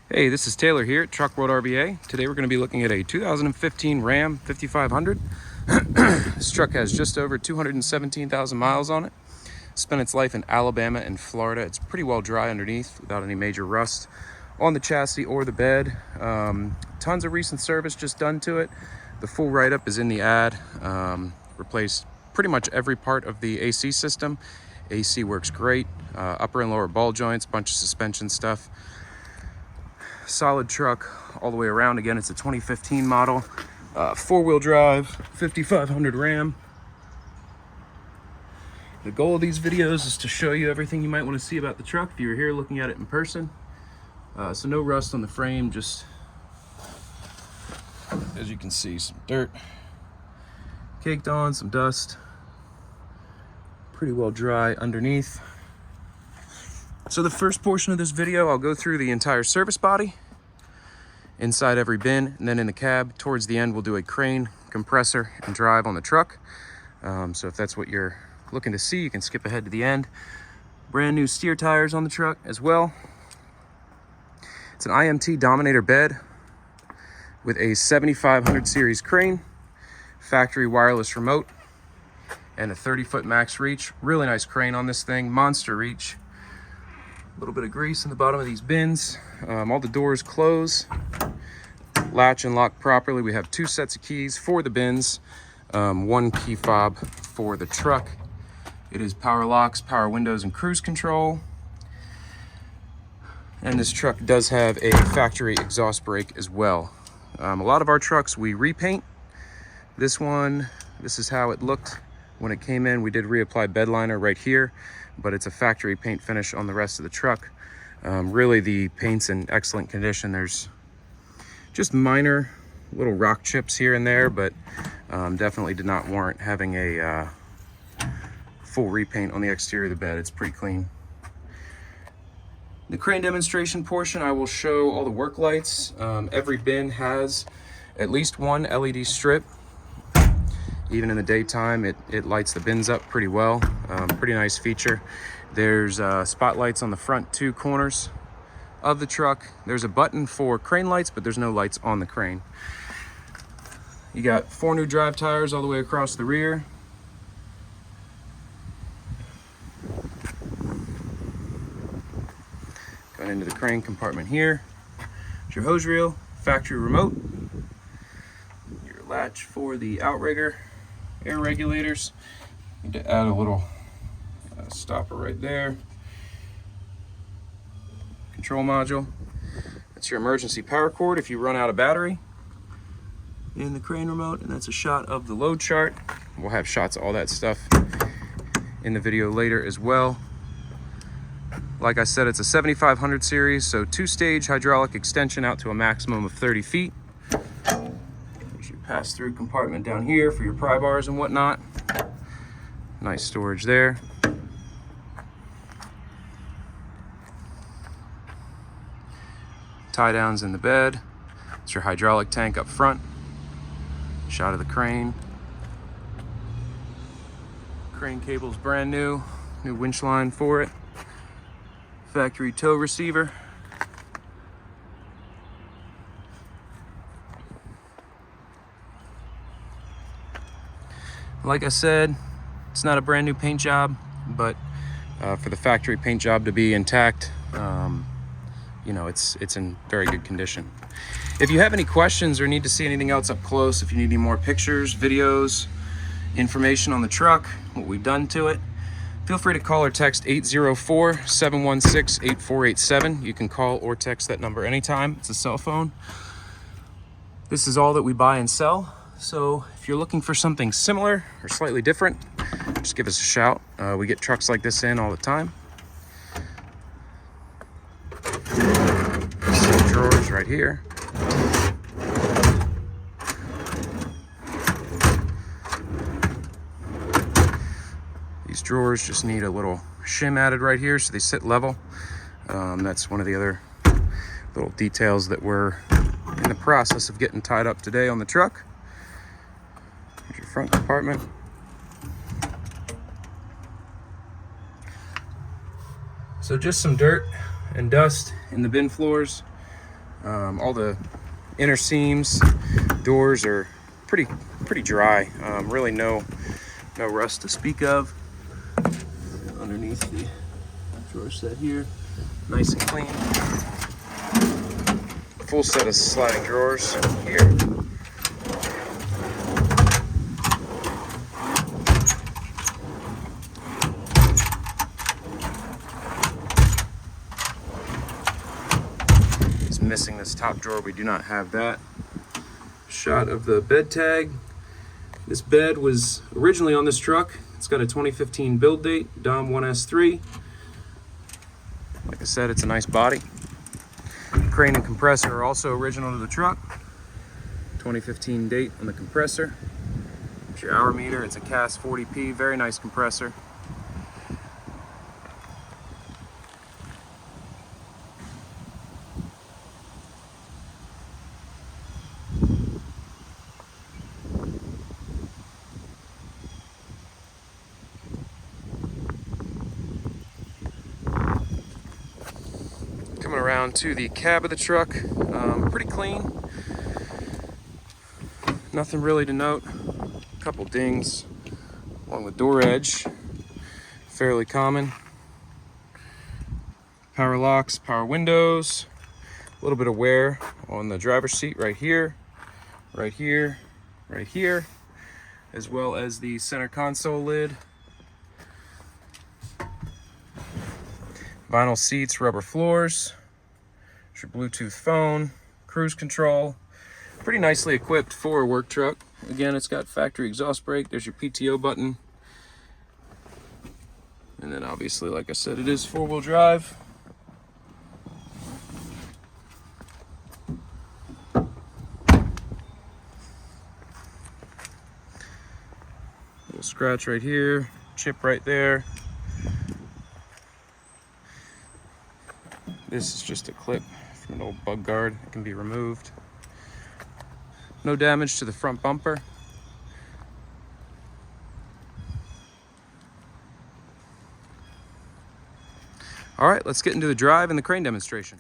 Hey, this is Taylor here at Truck World RBA. Today we're going to be looking at a 2015 Ram 5500. This truck has just over 217,000 miles on it. Spent its life in Alabama and Florida. It's pretty well dry underneath without any major rust on the chassis or the bed. Tons of recent service just done to it. The full write-up is in the ad. Replaced pretty much every part of the AC system. AC works great. Upper and lower ball joints, bunch of suspension stuff. Solid truck all the way around. Again, it's a 2015 model, four-wheel drive, 5500 Ram. The goal of these videos is to show you everything you might want to see about the truck if you were here looking at it in person. So no rust on the frame, just as you can see, some dirt caked on, some dust, pretty well dry underneath. So the first portion of this video, I'll go through the entire service body, inside every bin, and then in the cab, towards the end, we'll do a crane, compressor, and drive on the truck. So if that's what you're looking to see, you can skip ahead to the end. Brand new steer tires on the truck as well. It's an IMT Dominator bed with a 7500 series crane, factory wireless remote, and a 30-foot max reach. Really nice crane on this thing, monster reach. A little bit of grease in the bottom of these bins. All the doors close, latch and lock properly. We have two sets of keys for the bins, one key fob for the truck. It is power locks, power windows, and cruise control. And this truck does have a factory exhaust brake as well. A lot of our trucks we repaint. This one, this is how it looked when it came in. We did reapply bed liner right here, but it's a factory paint finish on the rest of the truck. Really, the paint's in excellent condition. There's just minor little rock chips here and there, but definitely did not warrant having a full repaint on the exterior of the bed. It's pretty clean. The crane demonstration portion, I will show all the work lights. Every bin has at least one LED strip. Even in the daytime, it lights the bins up pretty well. Pretty nice feature. There's spotlights on the front two corners of the truck. There's a button for crane lights, but there's no lights on the crane. You got 4 new drive tires all the way across the rear. Going into the crane compartment here. There's your hose reel, factory remote, your latch for the outrigger, air regulators. Need to add a little stopper right there. Control module. That's your emergency power cord if you run out of battery in the crane remote, and that's a shot of the load chart. We'll have shots of all that stuff in the video later as well. Like I said, it's a 7500 series, so 2-stage hydraulic extension out to a maximum of 30 feet. There's your pass-through compartment down here for your pry bars and whatnot. Nice storage there. Tie downs in the bed. It's your hydraulic tank up front. Shot of the crane. Crane cable's brand new. New winch line for it. Factory tow receiver. Like I said, it's not a brand new paint job, but for the factory paint job to be intact, you know, it's in very good condition. If you have any questions or need to see anything else up close, if you need any more pictures, videos, information on the truck, what we've done to it, feel free to call or text 804-716-8487. You can call or text that number anytime. It's a cell phone. This is all that we buy and sell. So if you're looking for something similar or slightly different, just give us a shout. We get trucks like this in all the time. Some drawers right here. These drawers just need a little shim added right here so they sit level. That's one of the other little details that we're in the process of getting tied up today on the truck. Here's your front compartment. So just some dirt and dust in the bin floors. All the inner seams, doors are pretty dry. Really no rust to speak of. Underneath the drawer set here, nice and clean. Full set of sliding drawers here. It's missing this top drawer. We do not have that. Shot of the bed tag. This bed was originally on this truck. It's got a 2015 build date, DOM 1S3. Like I said, it's a nice body. Crane and compressor are also original to the truck. 2015 date on the compressor. It's your hour meter. It's a CAS40P, very nice compressor. Coming around to the cab of the truck, pretty clean. Nothing really to note. A couple dings along the door edge, fairly common. Power locks, power windows, a little bit of wear on the driver's seat right here, right here, right here, as well as the center console lid. Vinyl seats, rubber floors. There's your Bluetooth phone, cruise control. Pretty nicely equipped for a work truck. Again, it's got factory exhaust brake. There's your PTO button. And then obviously, like I said, it is four-wheel drive. Little scratch right here, chip right there. This is just a clip from an old bug guard. It can be removed. No damage to the front bumper. All right, let's get into the drive and the crane demonstration.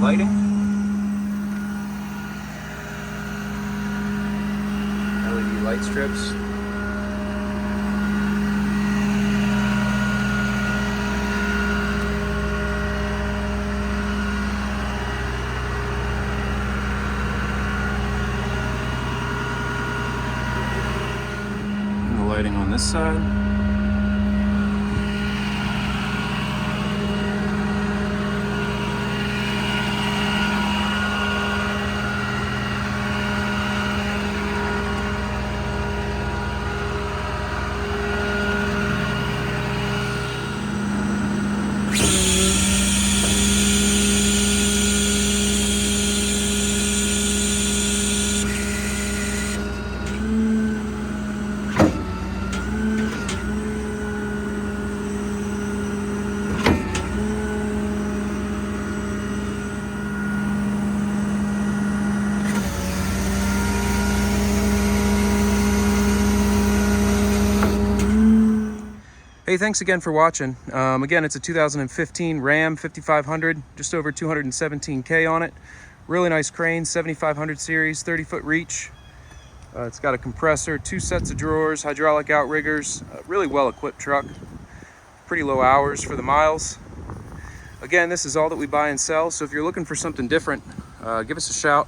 lighting. LED light strips. And the lighting on this side. Hey, thanks again for watching. Again, it's a 2015 Ram 5500, just over 217K on it. Really nice crane, 7500 series, 30-foot reach. It's got a compressor, 2 sets of drawers, hydraulic outriggers, really well-equipped truck. Pretty low hours for the miles. Again, this is all that we buy and sell, so if you're looking for something different, give us a shout.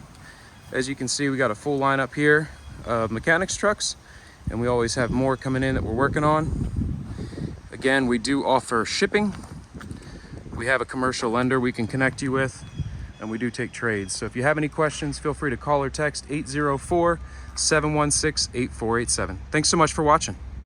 As you can see, we got a full lineup here of mechanics trucks, and we always have more coming in that we're working on. Again, we do offer shipping. We have a commercial lender we can connect you with, and we do take trades. So if you have any questions, feel free to call or text 804-716-8487. Thanks so much for watching.